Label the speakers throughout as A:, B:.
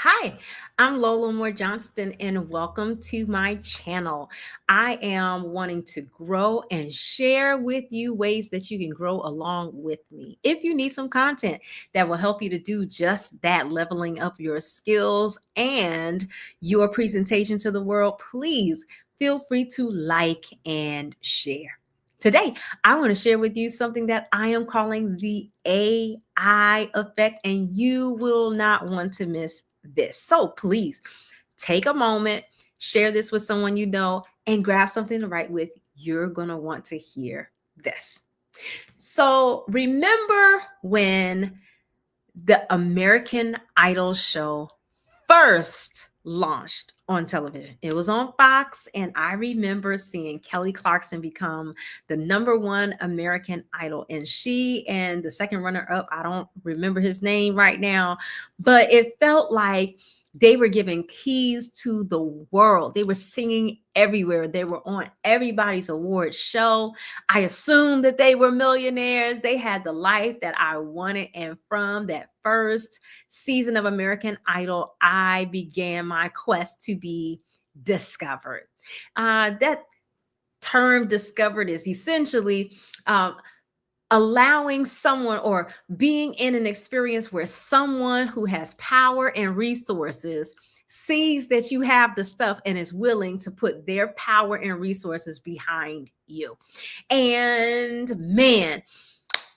A: Hi, I'm Lola Moore Johnston, and welcome to my channel. I am wanting to grow and share with you ways that you can grow along with me. If you need some content that will help you to do just that, leveling up your skills and your presentation to the world, please feel free to like and share. Today, I want to share with you something that I am calling the AI effect, and you will not want to miss this. So please take a moment, share this with someone you know, and grab something to write with. You're going to want to hear this. So remember when the American Idol show first launched on television? It was on Fox, and I remember seeing Kelly Clarkson become the #1 American Idol. And she and the second runner up, I don't remember his name right now, but it felt like they were giving keys to the world. They were singing everywhere. They were on everybody's award show. I assumed that they were millionaires. They had the life that I wanted. And from that first season of American Idol, I began my quest to be discovered. That term discovered is essentially allowing someone or being in an experience where someone who has power and resources sees that you have the stuff and is willing to put their power and resources behind you. And man,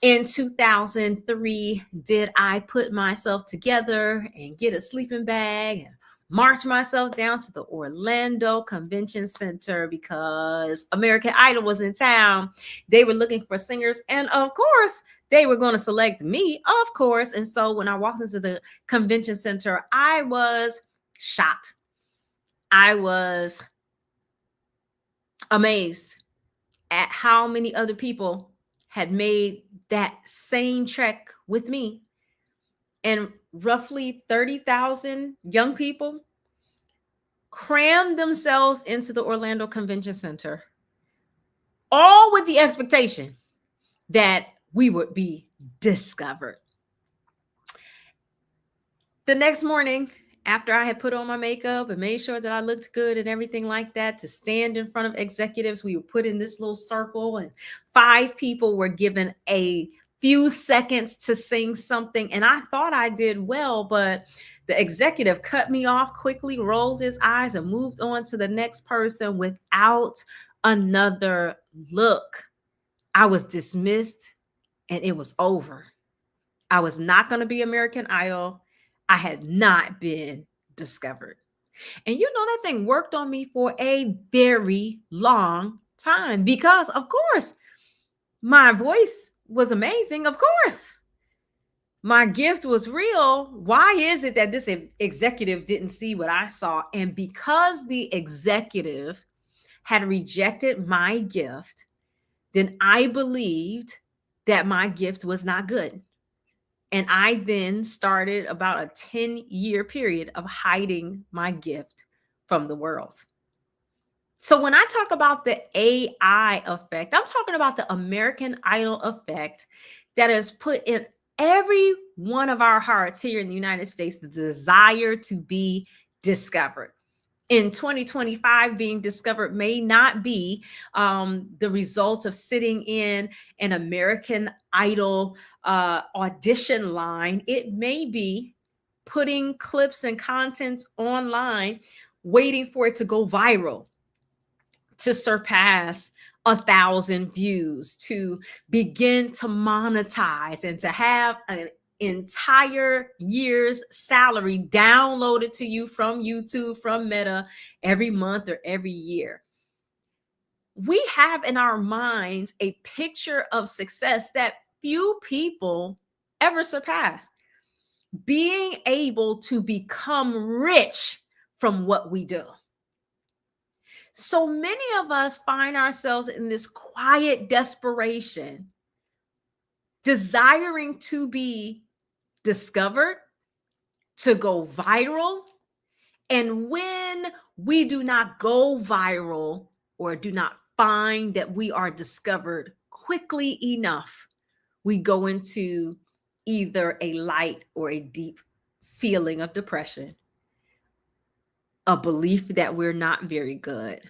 A: in 2003, did I put myself together and get a sleeping bag and march myself down to the Orlando Convention Center because American Idol was in town. They were looking for singers, and of course, they were going to select me, of course. And so when I walked into the convention center, I was shocked. I was amazed at how many other people had made that same trek with me. And roughly 30,000 young people crammed themselves into the Orlando Convention Center, all with the expectation that we would be discovered. The next morning, after I had put on my makeup and made sure that I looked good and everything like that, to stand in front of executives, we were put in this little circle, and 5 people were given a few seconds to sing something. And I thought I did well, but the executive cut me off quickly, rolled his eyes, and moved on to the next person without another look. I was dismissed and it was over. I was not going to be American Idol. I had not been discovered. And you know, that thing worked on me for a very long time because, of course, my voice was amazing. Of course, my gift was real. Why is it that this executive didn't see what I saw? And because the executive had rejected my gift, then I believed that my gift was not good. And I then started about a 10-year period of hiding my gift from the world. So when I talk about the AI effect, I'm talking about the American Idol effect that has put in every one of our hearts here in the United States the desire to be discovered. In 2025, being discovered may not be the result of sitting in an American Idol audition line. It may be putting clips and contents online, waiting for it to go viral, to surpass 1,000 views, to begin to monetize, and to have an entire year's salary downloaded to you from YouTube, from Meta, every month or every year. We have in our minds a picture of success that few people ever surpass. Being able to become rich from what we do. So many of us find ourselves in this quiet desperation, desiring to be discovered, to go viral. And when we do not go viral or do not find that we are discovered quickly enough, we go into either a light or a deep feeling of depression. a belief that we're not very good,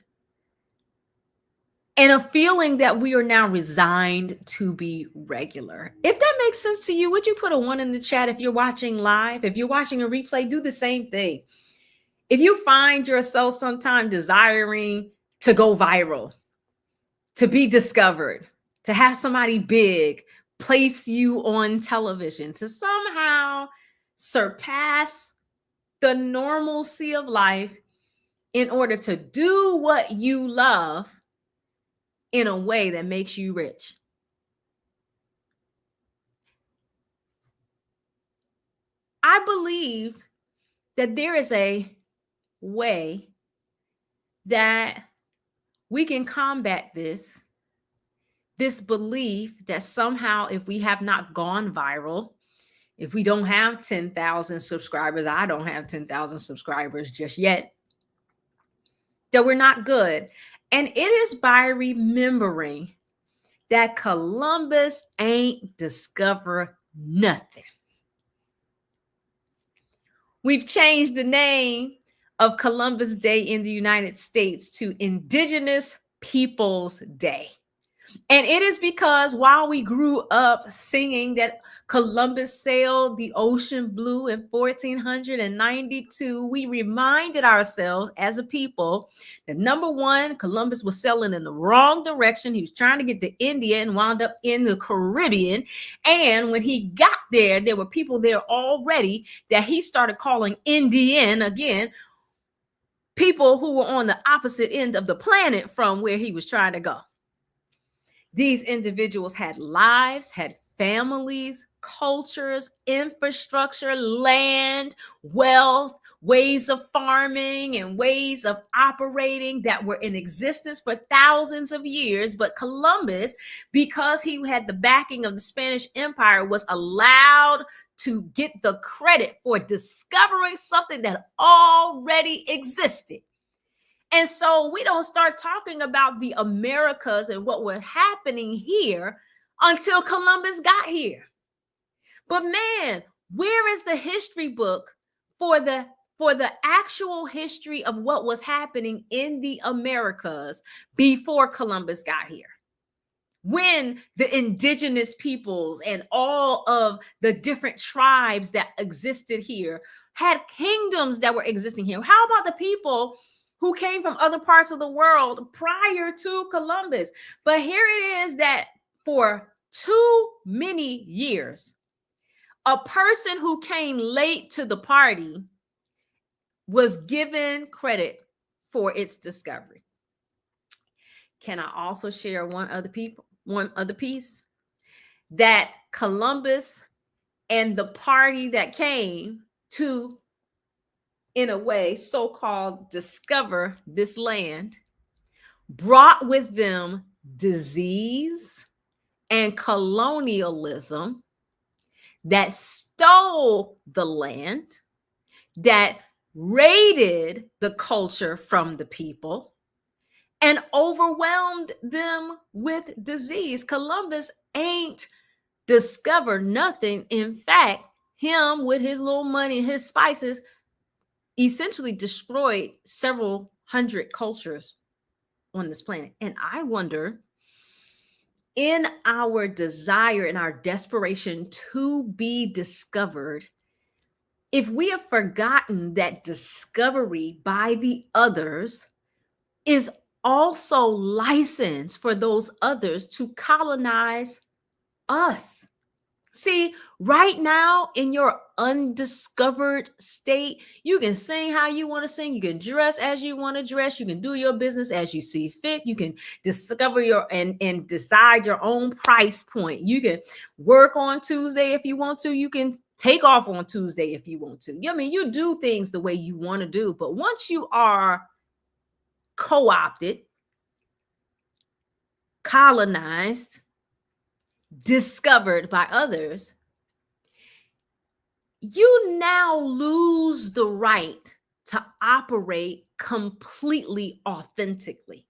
A: and a feeling that we are now resigned to be regular. If that makes sense to you, would you put a 1 in the chat if you're watching live? If you're watching a replay, do the same thing. If you find yourself sometime desiring to go viral, to be discovered, to have somebody big place you on television, to somehow surpass the normalcy of life in order to do what you love in a way that makes you rich. I believe that there is a way that we can combat this belief that somehow if we have not gone viral, if we don't have 10,000 subscribers, I don't have 10,000 subscribers just yet, that we're not good. And it is by remembering that Columbus ain't discovered nothing. We've changed the name of Columbus Day in the United States to Indigenous Peoples Day. And it is because while we grew up singing that Columbus sailed the ocean blue in 1492, we reminded ourselves as a people that number one, Columbus was sailing in the wrong direction. He was trying to get to India and wound up in the Caribbean. And when he got there, there were people there already that he started calling Indian, again, people who were on the opposite end of the planet from where he was trying to go. These individuals had lives, had families, cultures, infrastructure, land, wealth, ways of farming, and ways of operating that were in existence for thousands of years. But Columbus, because he had the backing of the Spanish Empire, was allowed to get the credit for discovering something that already existed. And so we don't start talking about the Americas and what was happening here until Columbus got here. But man, where is the history book for the actual history of what was happening in the Americas before Columbus got here? When the indigenous peoples and all of the different tribes that existed here had kingdoms that were existing here. How about the people who came from other parts of the world prior to Columbus? But here it is that for too many years, a person who came late to the party was given credit for its discovery. Can I also share one other piece? That Columbus and the party that came to, in a way, so-called discover this land, brought with them disease and colonialism that stole the land, that raided the culture from the people, and overwhelmed them with disease. Columbus ain't discovered nothing. In fact, him with his little money and his spices essentially destroyed several hundred cultures on this planet. And I wonder, in our desire and our desperation to be discovered, if we have forgotten that discovery by the others is also license for those others to colonize us. See, right now in your undiscovered state, you can sing how you want to sing. You can dress as you want to dress. You can do your business as you see fit. You can discover your and decide your own price point. You can work on Tuesday if you want to. You can take off on Tuesday if you want to. I mean, you do things the way you want to do. But once you are co-opted, colonized, discovered by others, you now lose the right to operate completely authentically,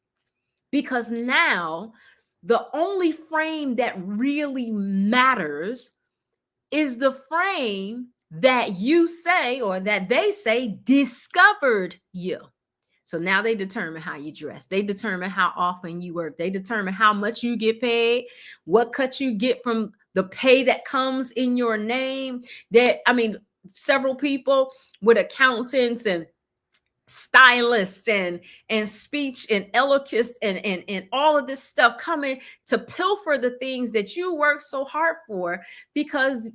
A: because now the only frame that really matters is the frame that you say or that they say discovered you. So now they determine how you dress. They determine how often you work. They determine how much you get paid, what cut you get from the pay that comes in your name. Several people with accountants and stylists and speech and eloquists and all of this stuff coming to pilfer the things that you work so hard for because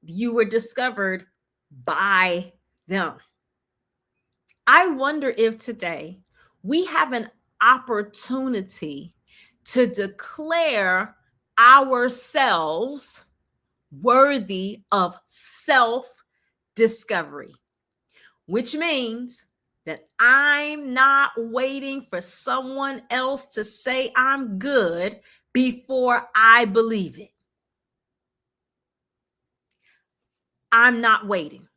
A: you were discovered by them. I wonder if today we have an opportunity to declare ourselves worthy of self-discovery, which means that I'm not waiting for someone else to say I'm good before I believe it. I'm not waiting.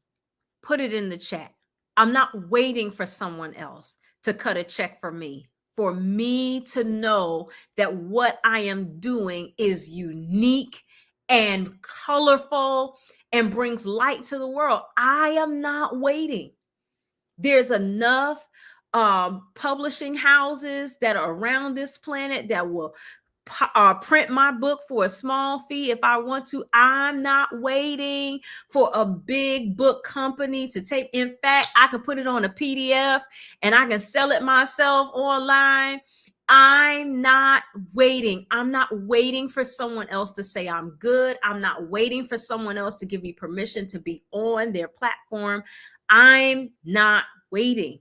A: Put it in the chat. I'm not waiting for someone else to cut a check for me to know that what I am doing is unique and colorful and brings light to the world. I am not waiting. There's enough publishing houses that are around this planet that will print my book for a small fee if I want to. I'm not waiting for a big book company to take. In fact, I could put it on a PDF and I can sell it myself online. I'm not waiting. I'm not waiting for someone else to say I'm good. I'm not waiting for someone else to give me permission to be on their platform. I'm not waiting.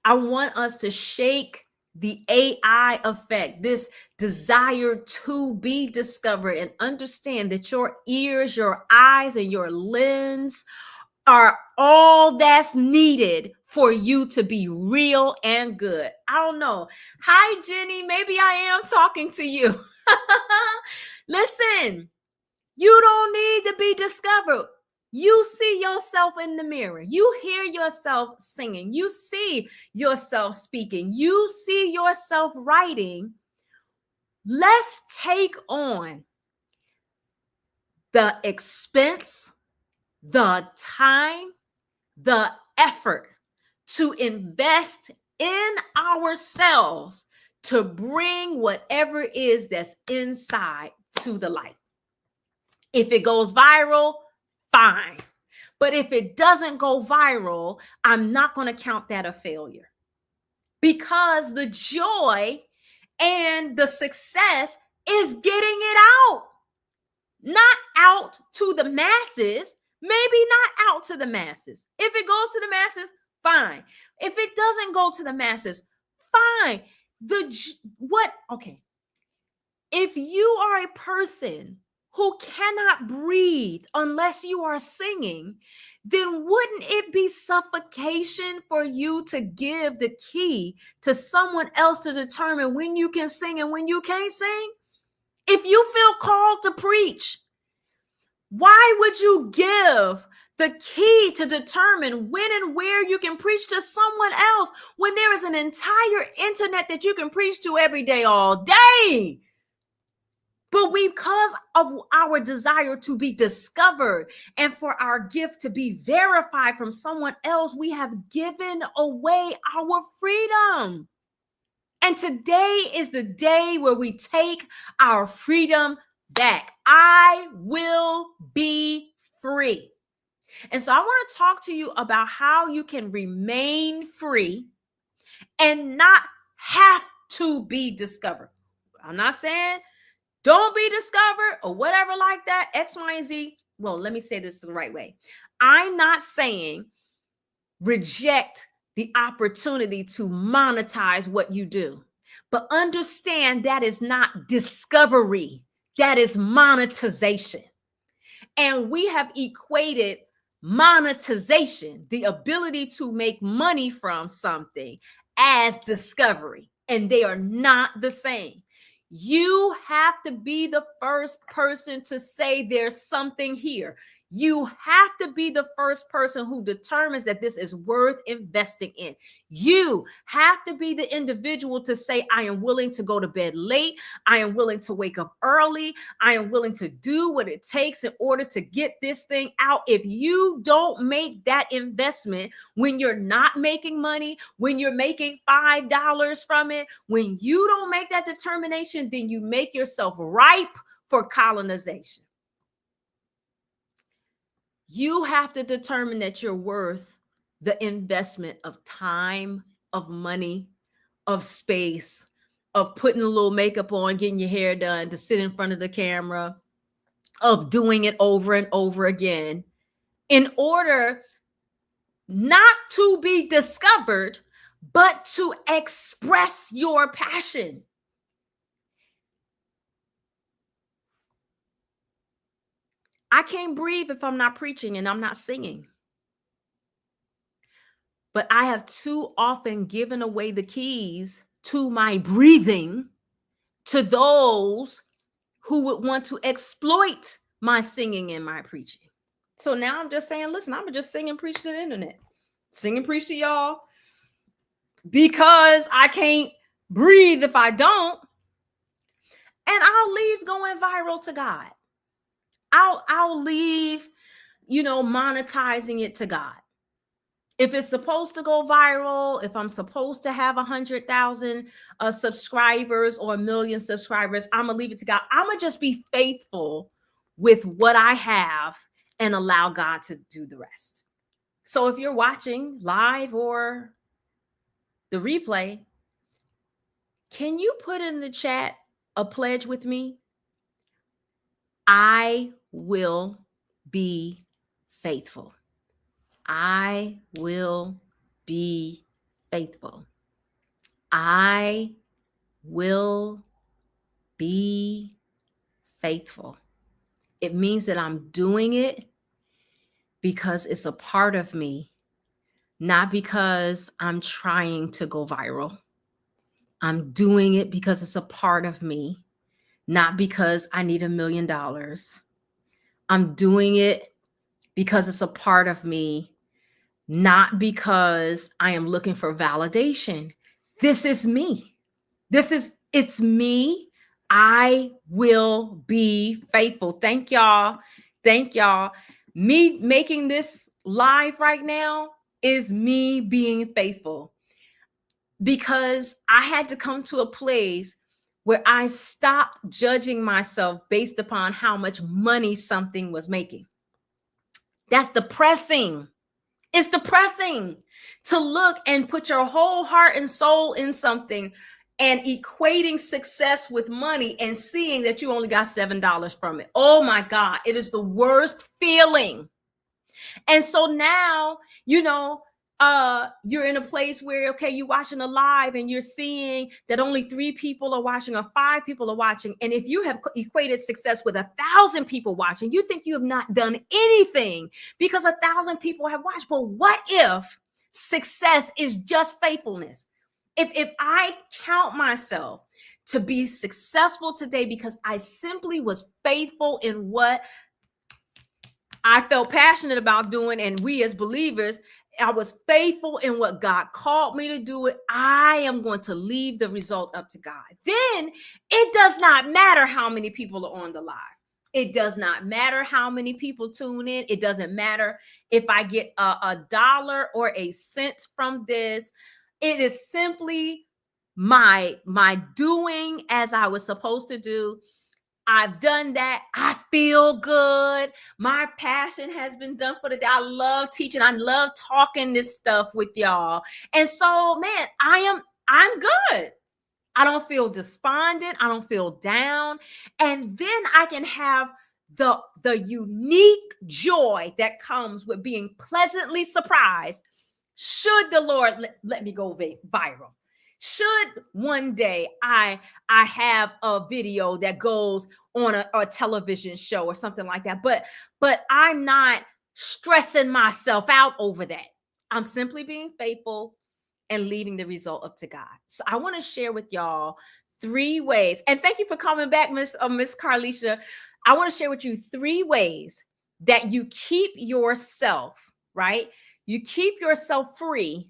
A: I want us to shake the AI effect, this desire to be discovered, and understand that your ears, your eyes, and your lens are all that's needed for you to be real and good. I don't know. Hi, Jenny. Maybe I am talking to you. Listen, you don't need to be discovered. You see yourself in the mirror. You hear yourself singing. You see yourself speaking. You see yourself writing. Let's take on the expense, the time, the effort to invest in ourselves to bring whatever it is that's inside to the light. If it goes viral, fine. But if it doesn't go viral, I'm not going to count that a failure, because the joy and the success is getting it out, not out to the masses, maybe not out to the masses. If it goes to the masses, fine. If it doesn't go to the masses, fine. Okay. If you are a person who cannot breathe unless you are singing, then wouldn't it be suffocation for you to give the key to someone else to determine when you can sing and when you can't sing? If you feel called to preach, why would you give the key to determine when and where you can preach to someone else when there is an entire internet that you can preach to every day, all day? But because of our desire to be discovered and for our gift to be verified from someone else, we have given away our freedom. And today is the day where we take our freedom back. I will be free. And so I want to talk to you about how you can remain free and not have to be discovered. I'm not saying don't be discovered or whatever like that, X, Y, and Z. Well, let me say this the right way. I'm not saying reject the opportunity to monetize what you do, but understand that is not discovery. That is monetization. And we have equated monetization, the ability to make money from something, as discovery. And they are not the same. You have to be the first person to say there's something here. You have to be the first person who determines that this is worth investing in. You have to be the individual to say, I am willing to go to bed late. I am willing to wake up early. I am willing to do what it takes in order to get this thing out. If you don't make that investment when you're not making money, when you're making $5 from it, when you don't make that determination, then you make yourself ripe for colonization. You have to determine that you're worth the investment of time, of money, of space, of putting a little makeup on, getting your hair done, to sit in front of the camera, of doing it over and over again in order not to be discovered, but to express your passion. I can't breathe if I'm not preaching and I'm not singing. But I have too often given away the keys to my breathing to those who would want to exploit my singing and my preaching. So now I'm just saying, listen, I'm gonna just sing and preach to the internet. Sing and preach to y'all because I can't breathe if I don't. And I'll leave going viral to God. I'll leave, monetizing it to God. If it's supposed to go viral, if I'm supposed to have 100,000 subscribers or 1,000,000 subscribers, I'm gonna leave it to God. I'm gonna just be faithful with what I have and allow God to do the rest. So if you're watching live or the replay, can you put in the chat a pledge with me? I will be faithful. I will be faithful. I will be faithful. It means that I'm doing it because it's a part of me, not because I'm trying to go viral. I'm doing it because it's a part of me, not because I need $1 million. I'm doing it because it's a part of me, not because I am looking for validation. This is me. It's me. I will be faithful. Thank y'all. Thank y'all. Me making this live right now is me being faithful, because I had to come to a place where I stopped judging myself based upon how much money something was making. That's depressing. It's depressing to look and put your whole heart and soul in something and equating success with money and seeing that you only got $7 from it. Oh my God, it is the worst feeling. And so now, you're in a place where, okay, you're watching a live and you're seeing that only 3 people are watching or 5 people are watching. And if you have equated success with 1,000 people watching, you think you have not done anything because 1,000 people have watched. But what if success is just faithfulness? If I count myself to be successful today because I simply was faithful in what I felt passionate about doing, and we as believers, I was faithful in what God called me to do it, I am going to leave the result up to God. Then it does not matter how many people are on the live. It does not matter how many people tune in. It doesn't matter if I get a dollar or a cent from this. It is simply my doing as I was supposed to do. I've done that. I feel good. My passion has been done for the day. I love teaching. I love talking this stuff with y'all. And so, man, I'm good. I don't feel despondent. I don't feel down. And then I can have the unique joy that comes with being pleasantly surprised should the Lord let me go viral. Should one day I have a video that goes on a television show or something like that, but I'm not stressing myself out over that. I'm simply being faithful and leaving the result up to God. So I want to share with y'all 3 ways, and thank you for coming back, Miss Carlisha. I want to share with you 3 ways that you keep yourself, right? You keep yourself free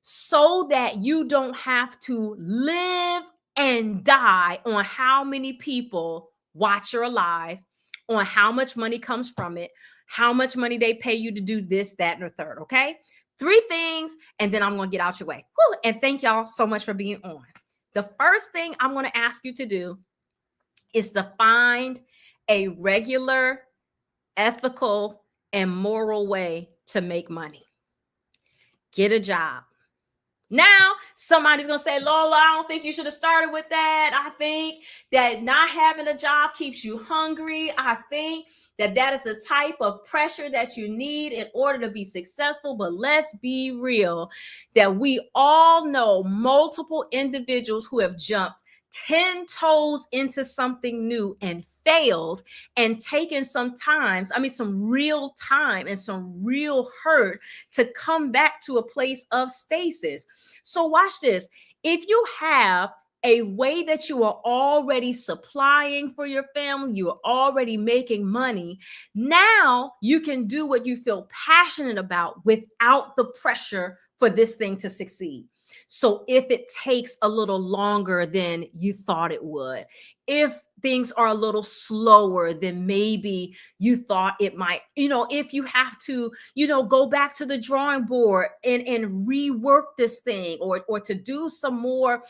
A: so that you don't have to live and die on how many people watch your live, on how much money comes from it, how much money they pay you to do this, that, and the third. Okay. 3 things, and then I'm going to get out your way. Whew, and thank y'all so much for being on. The first thing I'm going to ask you to do is to find a regular, ethical, and moral way to make money. Get a job. Now, somebody's going to say, Lola, I don't think you should have started with that. I think that not having a job keeps you hungry. I think that that is the type of pressure that you need in order to be successful. But let's be real, that we all know multiple individuals who have jumped 10 toes into something new and failed and taken some real time and some real hurt to come back to a place of stasis. So watch this. If you have a way that you are already supplying for your family, you are already making money, now you can do what you feel passionate about without the pressure for this thing to succeed. So if it takes a little longer than you thought it would, if things are a little slower than maybe you thought it might, if you have to, go back to the drawing board and rework this thing, or to do some more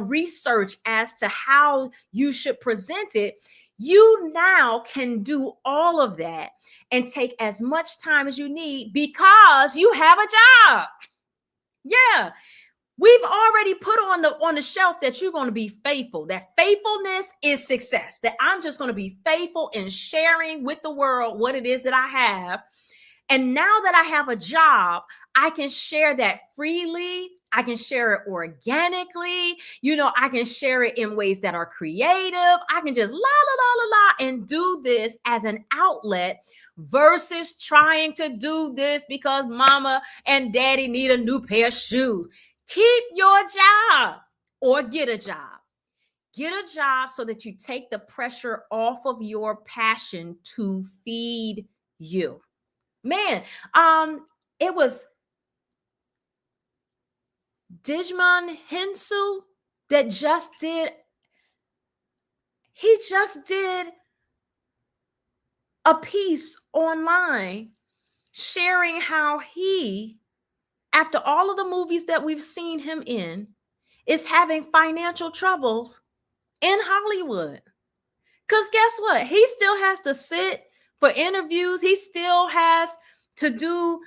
A: research as to how you should present it, you now can do all of that and take as much time as you need because you have a job. Yeah. We've already put on the shelf that you're going to be faithful, that faithfulness is success, that I'm just going to be faithful in sharing with the world what it is that I have. And now that I have a job, I can share that freely. I can share it organically. I can share it in ways that are creative. I can just la, la, la, la, la, and do this as an outlet versus trying to do this because mama and daddy need a new pair of shoes. Keep your job or get a job. Get a job so that you take the pressure off of your passion to feed you. Man, it was Dijman Hensu that just did a piece online sharing how he, after all of the movies that we've seen him in, is having financial troubles in Hollywood. Because guess what? He still has to sit for interviews. He still has to do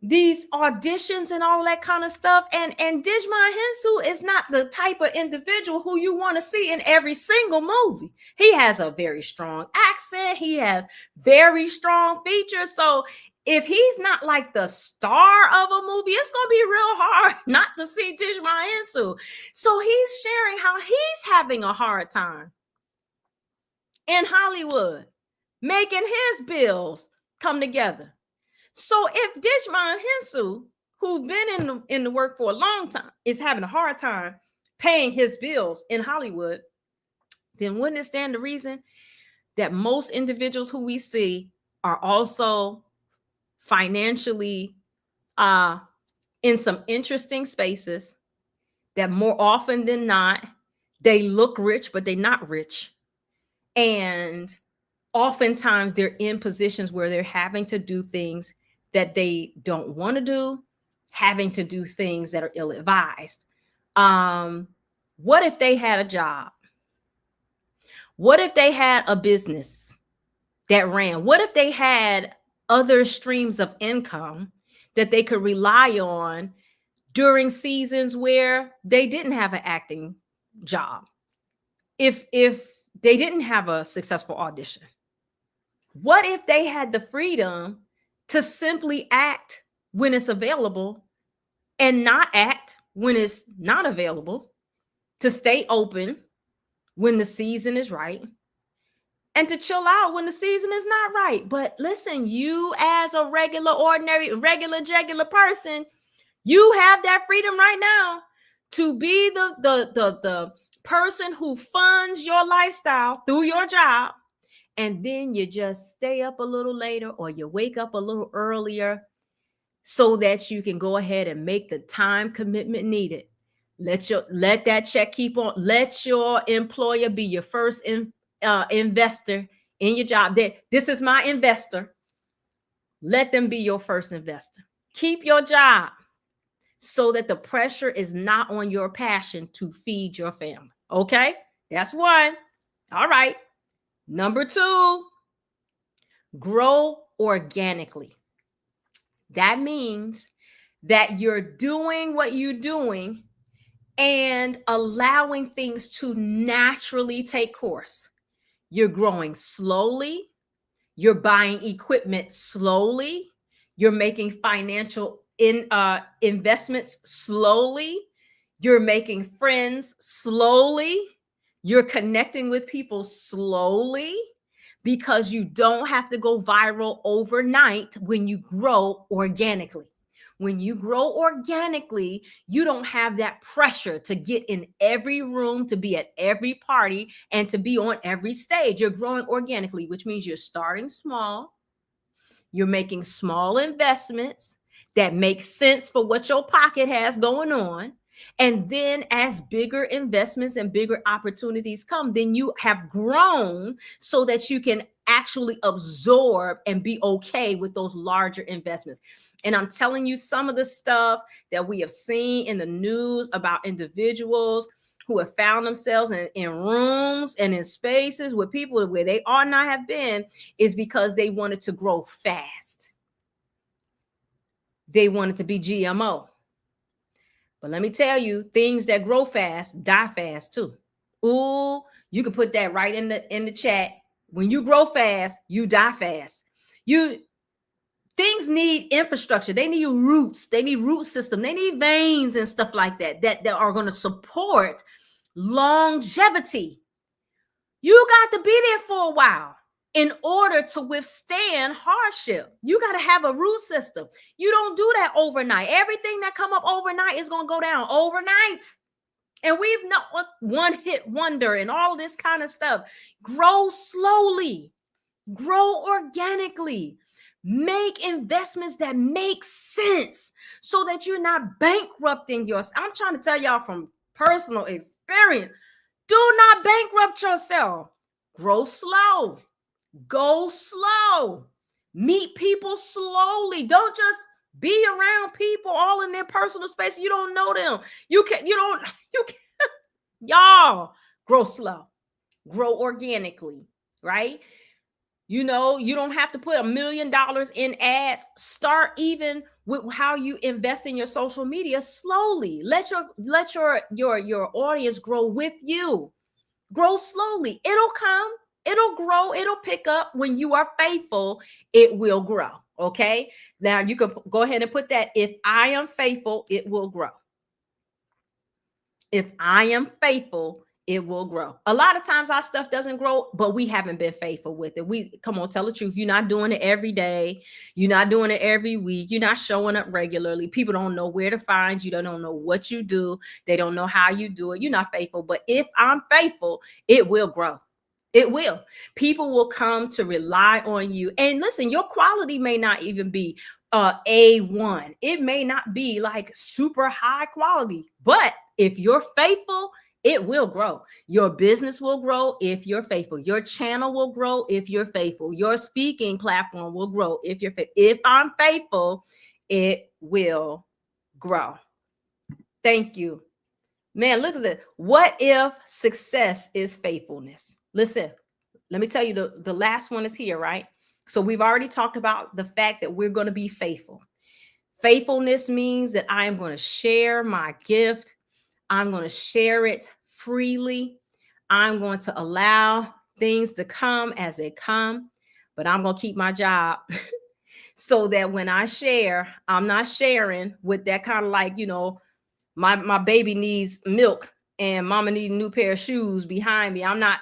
A: these auditions and all that kind of stuff. And Dijman Hensu is not the type of individual who you want to see in every single movie. He has a very strong accent. He has very strong features. So if he's not like the star of a movie, it's going to be real hard not to see Dijman Hensu. So he's sharing how he's having a hard time in Hollywood, making his bills come together. So if Dijman Hensu, who's been in the work for a long time, is having a hard time paying his bills in Hollywood, then wouldn't it stand to reason that most individuals who we see are also financially in some interesting spaces, that more often than not, they look rich, but they're not rich. And oftentimes they're in positions where they're having to do things that they don't want to do, having to do things that are ill-advised. What if they had a job? What if they had a business that ran? What if they had other streams of income that they could rely on during seasons where they didn't have an acting job? If they didn't have a successful audition, what if they had the freedom to simply act when it's available and not act when it's not available, to stay open when the season is right, and to chill out when the season is not right? But listen, you as a regular jegular person, you have that freedom right now to be the person who funds your lifestyle through your job and then you just stay up a little later or you wake up a little earlier so that you can go ahead and make the time commitment needed. Let that check keep on. Let your employer be your first investor in your job. This is my investor. Let them be your first investor. Keep your job so that the pressure is not on your passion to feed your family. Okay, that's one. All right. Number two, grow organically. That means that you're doing what you're doing and allowing things to naturally take course. You're growing slowly. You're buying equipment slowly. You're making financial investments slowly. You're making friends slowly. You're connecting with people slowly because you don't have to go viral overnight when you grow organically. When you grow organically, you don't have that pressure to get in every room, to be at every party, and to be on every stage. You're growing organically, which means you're starting small. You're making small investments that make sense for what your pocket has going on. And then as bigger investments and bigger opportunities come, then you have grown so that you can actually absorb and be okay with those larger investments. And I'm telling you, some of the stuff that we have seen in the news about individuals who have found themselves in rooms and in spaces with people where they ought not have been is because they wanted to grow fast. They wanted to be GMO. But let me tell you, things that grow fast die fast too. Ooh, you can put that right in the chat. When you grow fast, you die fast. Things need infrastructure. They need roots. They need root system. They need veins and stuff like that are going to support longevity. You got to be there for a while in order to withstand hardship. You got to have a root system. You don't do that overnight. Everything that come up overnight is going to go down overnight. And we've not one hit wonder and all this kind of stuff. Grow slowly, grow organically, make investments that make sense so that you're not bankrupting yourself. I'm trying to tell y'all from personal experience. Do not bankrupt yourself. Grow slow. Go slow. Meet people slowly. Don't just be around people all in their personal space. You don't know them. Y'all grow slow. Grow organically, right? You don't have to put $1 million in ads. Start even with how you invest in your social media slowly. Let your audience grow with you. Grow slowly. It'll come. It'll grow. It'll pick up. When you are faithful, it will grow. Okay. Now you can go ahead and put that. If I am faithful, it will grow. If I am faithful, it will grow. A lot of times our stuff doesn't grow, but we haven't been faithful with it. Come on, tell the truth. You're not doing it every day. You're not doing it every week. You're not showing up regularly. People don't know where to find you. They don't know what you do. They don't know how you do it. You're not faithful. But if I'm faithful, it will grow. It will. People will come to rely on you. And listen, your quality may not even be A1. It may not be like super high quality. But if you're faithful, it will grow. Your business will grow if you're faithful. Your channel will grow if you're faithful. Your speaking platform will grow if you're faithful. If I'm faithful, it will grow. Thank you. Man, look at this. What if success is faithfulness? Listen, let me tell you, the last one is here, right? So we've already talked about the fact that we're going to be faithful. Faithfulness means that I am going to share my gift. I'm going to share it freely. I'm going to allow things to come as they come, but I'm going to keep my job so that when I share, I'm not sharing with that kind of like, my baby needs milk and mama needs a new pair of shoes behind me. I'm not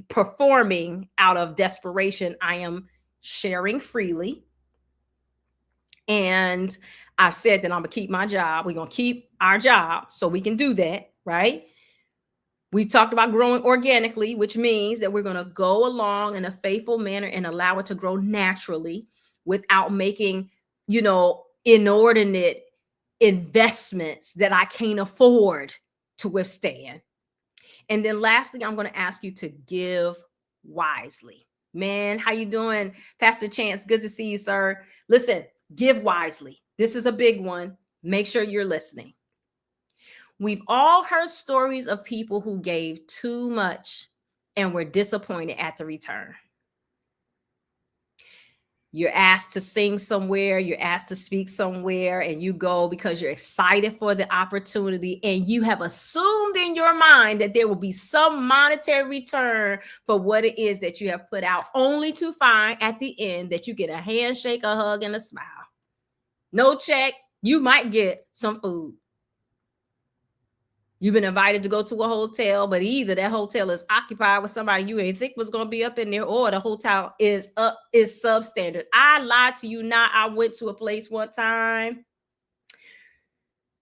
A: performing out of desperation. I am sharing freely. And I said that I'm going to keep my job. We're going to keep our job so we can do that, right? We talked about growing organically, which means that we're going to go along in a faithful manner and allow it to grow naturally without making, inordinate investments that I can't afford to withstand. And then lastly, I'm going to ask you to give wisely. Man, how you doing, Pastor Chance? Good to see you, sir. Listen, give wisely. This is a big one. Make sure you're listening. We've all heard stories of people who gave too much and were disappointed at the return. You're asked to sing somewhere, you're asked to speak somewhere, and you go because you're excited for the opportunity, and you have assumed in your mind that there will be some monetary return for what it is that you have put out, only to find at the end that you get a handshake, a hug, and a smile. No check. You might get some food. You've been invited to go to a hotel, but either that hotel is occupied with somebody you ain't think was going to be up in there, or the hotel is substandard. I lied to you not. I went to a place one time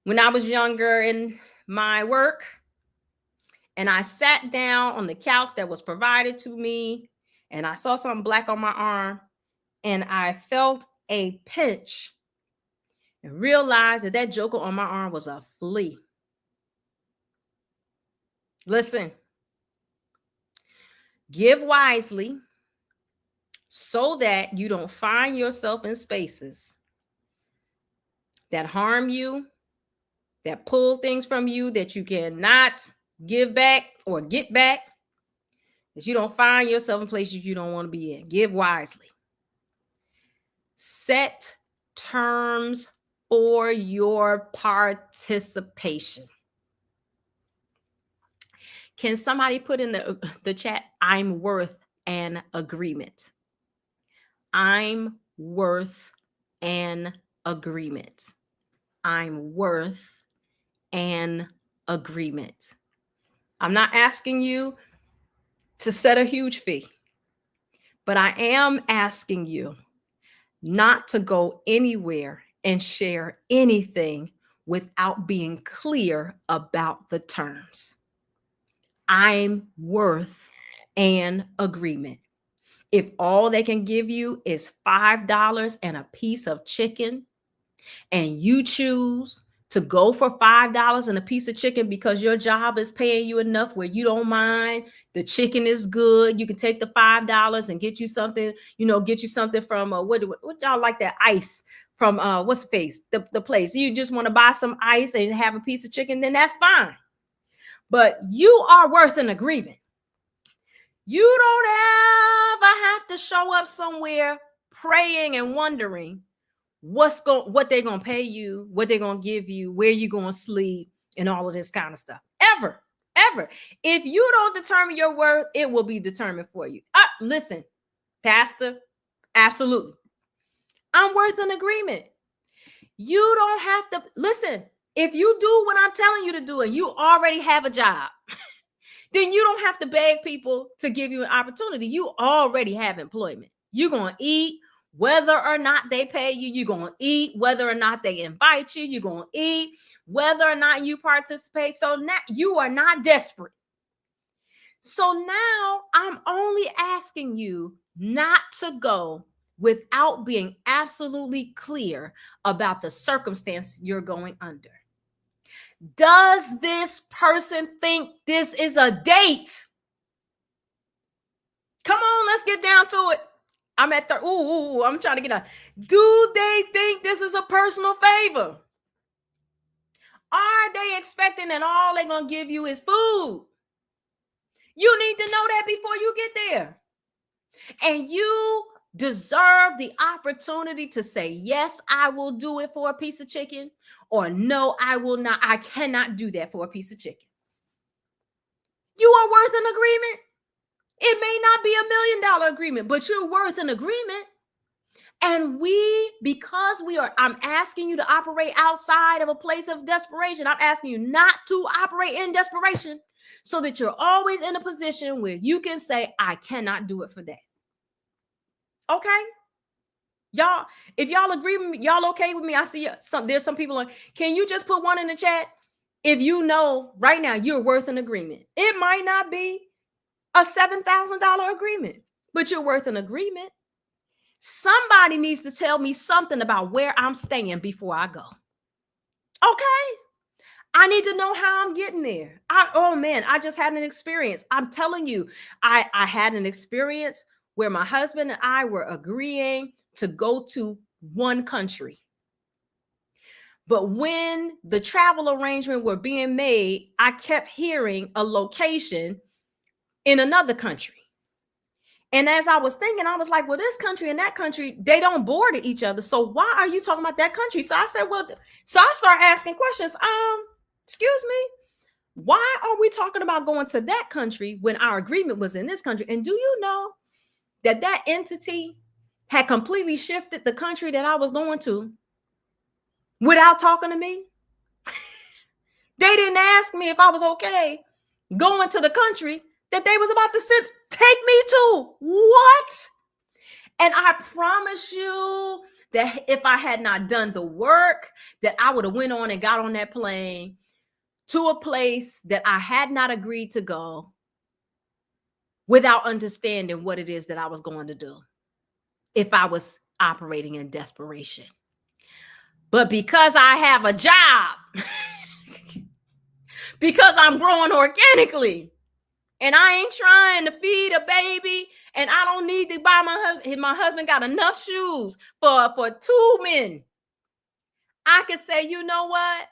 A: when I was younger in my work, and I sat down on the couch that was provided to me, and I saw something black on my arm, and I felt a pinch and realized that that joker on my arm was a flea. Listen, give wisely so that you don't find yourself in spaces that harm you, that pull things from you that you cannot give back or get back, that you don't find yourself in places you don't want to be in. Give wisely. Set terms for your participation. Can somebody put in the chat, I'm worth an agreement? I'm worth an agreement. I'm worth an agreement. I'm not asking you to set a huge fee, but I am asking you not to go anywhere and share anything without being clear about the terms. I'm worth an agreement. If all they can give you is $5 and a piece of chicken, and you choose to go for $5 and a piece of chicken because your job is paying you enough where you don't mind, the chicken is good, you can take the $5 and get you something, get you something from what y'all like, that ice from what's the face, the place. You just want to buy some ice and have a piece of chicken, then that's fine. But you are worth an agreement. You don't ever have to show up somewhere praying and wondering what they're gonna pay you, what they're gonna give you, where you're gonna sleep, and all of this kind of stuff. Ever. If you don't determine your worth, it will be determined for you. Listen, Pastor, absolutely. I'm worth an agreement. You don't have to listen. If you do what I'm telling you to do and you already have a job, then you don't have to beg people to give you an opportunity. You already have employment. You're going to eat whether or not they pay you. You're going to eat whether or not they invite you. You're going to eat whether or not you participate. So now you are not desperate. So now I'm only asking you not to go without being absolutely clear about the circumstance you're going under. Does this person think this is a date? Come on, let's get down to it. I'm at I'm trying to get out. Do they think this is a personal favor? Are they expecting that all they're going to give you is food? You need to know that before you get there. And you deserve the opportunity to say, yes, I will do it for a piece of chicken, or no, I will not. I cannot do that for a piece of chicken. You are worth an agreement. It may not be $1 million agreement, but you're worth an agreement. And I'm asking you to operate outside of a place of desperation. I'm asking you not to operate in desperation so that you're always in a position where you can say, I cannot do it for that. Okay? Y'all, if y'all agree with me, y'all okay with me? I see there's some people like, can you just put one in the chat? If you know right now you're worth an agreement, it might not be a $7,000 agreement, but you're worth an agreement. Somebody needs to tell me something about where I'm staying before I go. Okay. I need to know how I'm getting there. Oh man, I just had an experience. I'm telling you, I had an experience where my husband and I were agreeing to go to one country. But when the travel arrangement were being made, I kept hearing a location in another country. And as I was thinking, I was like, well, this country and that country, they don't border each other. So why are you talking about that country? So I said, well, so I started asking questions. Excuse me, why are we talking about going to that country when our agreement was in this country? And do you know that that entity had completely shifted the country that I was going to without talking to me? They didn't ask me if I was okay going to the country that they was about to take me to. What? And I promise you that if I had not done the work, that I would have went on and got on that plane to a place that I had not agreed to go without understanding what it is that I was going to do if I was operating in desperation. But because I have a job, because I'm growing organically, and I ain't trying to feed a baby, and I don't need to buy my husband got enough shoes for 2 men. I can say, you know what?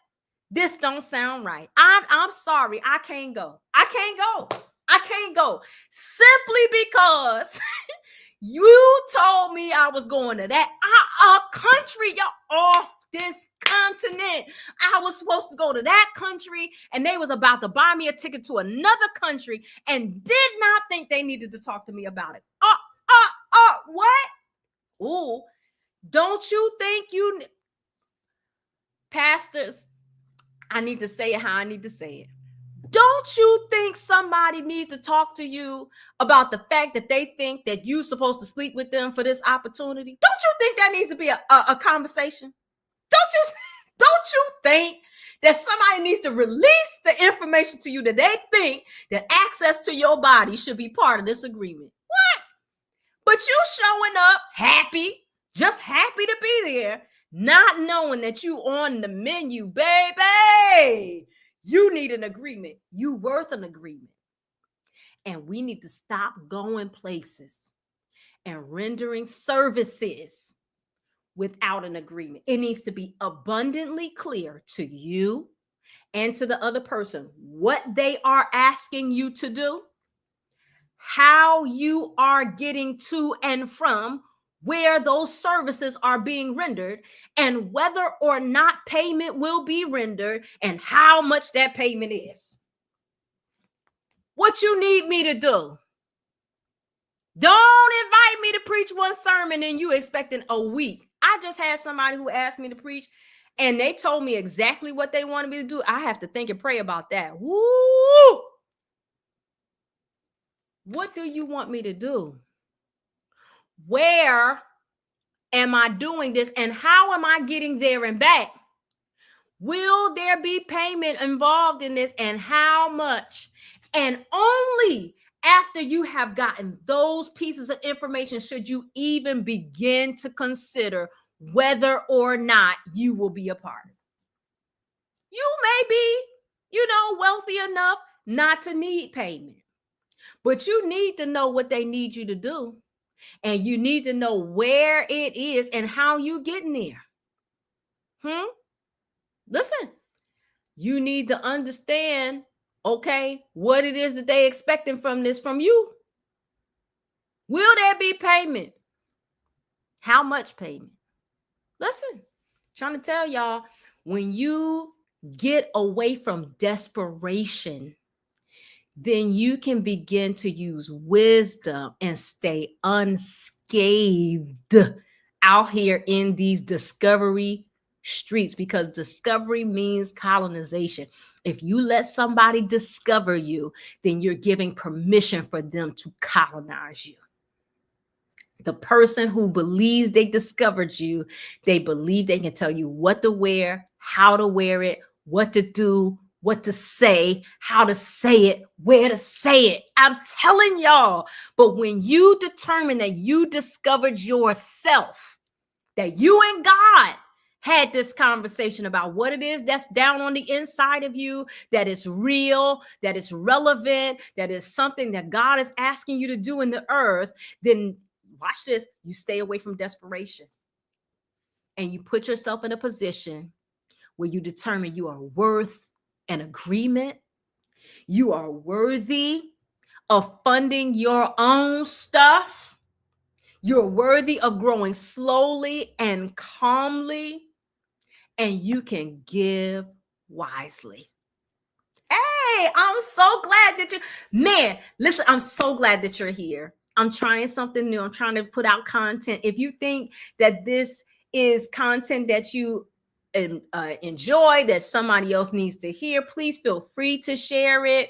A: This don't sound right. I'm sorry. I can't go. I can't go. Simply because you told me I was going to that country, y'all, off this continent. I was supposed to go to that country, and they was about to buy me a ticket to another country and did not think they needed to talk to me about it. What? Ooh, don't you think you pastors, I need to say it how I need to say it. Don't you think somebody needs to talk to you about the fact that they think that you're supposed to sleep with them for this opportunity? Don't you think that needs to be a conversation? Don't you think that somebody needs to release the information to you that they think that access to your body should be part of this agreement? What? But you showing up happy, just happy to be there, not knowing that you on the menu, baby. You need an agreement. You worth an agreement. And we need to stop going places and rendering services without an agreement. It needs to be abundantly clear to you and to the other person what they are asking you to do, how you are getting to and from where those services are being rendered, and whether or not payment will be rendered and how much that payment is. What you need me to do? Don't invite me to preach one sermon and you expecting a week. I just had somebody who asked me to preach and they told me exactly what they wanted me to do. I have to think and pray about that. Woo! What do you want me to do? Where am I doing this? And how am I getting there and back? Will there be payment involved in this, and how much? And only after you have gotten those pieces of information should you even begin to consider whether or not you will be a part. You may be, wealthy enough not to need payment, but you need to know what they need you to do. And you need to know where it is and how you getting there. Listen, you need to understand, okay, what it is that they expecting from you. Will there be payment? How much payment? Listen, trying to tell y'all, when you get away from desperation, then you can begin to use wisdom and stay unscathed out here in these discovery streets, because discovery means colonization. If you let somebody discover you, then you're giving permission for them to colonize you. The person who believes they discovered you, they believe they can tell you what to wear, how to wear it, what to do, what to say, how to say it, where to say it. I'm telling y'all. But when you determine that you discovered yourself, that you and God had this conversation about what it is that's down on the inside of you, that is real, that is relevant, that is something that God is asking you to do in the earth, then watch this, you stay away from desperation. And you put yourself in a position where you determine you are worth an agreement. You are worthy of funding your own stuff. You're worthy of growing slowly and calmly, and you can give wisely. Hey, I'm so glad that listen, I'm so glad that you're here. I'm trying something new. I'm trying to put out content. If you think that this is content that you enjoy, that somebody else needs to hear, please feel free to share it.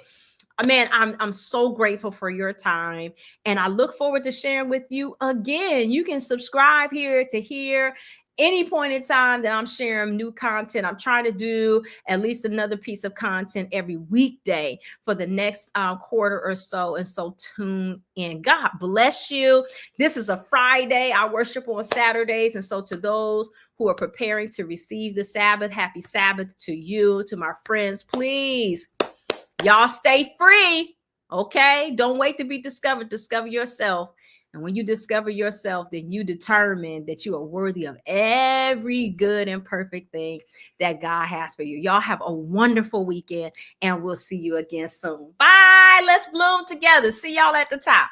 A: Man, I'm so grateful for your time, and I look forward to sharing with you again. You can subscribe here to hear any point in time that I'm sharing new content. I'm trying to do at least another piece of content every weekday for the next quarter or so. And so tune in. God bless you. This is a Friday. I worship on Saturdays. And so to those who are preparing to receive the Sabbath, happy Sabbath to you, to my friends, please. Y'all stay free, okay? Don't wait to be discovered. Discover yourself. And when you discover yourself, then you determine that you are worthy of every good and perfect thing that God has for you. Y'all have a wonderful weekend, and we'll see you again soon. Bye. Let's bloom together. See y'all at the top.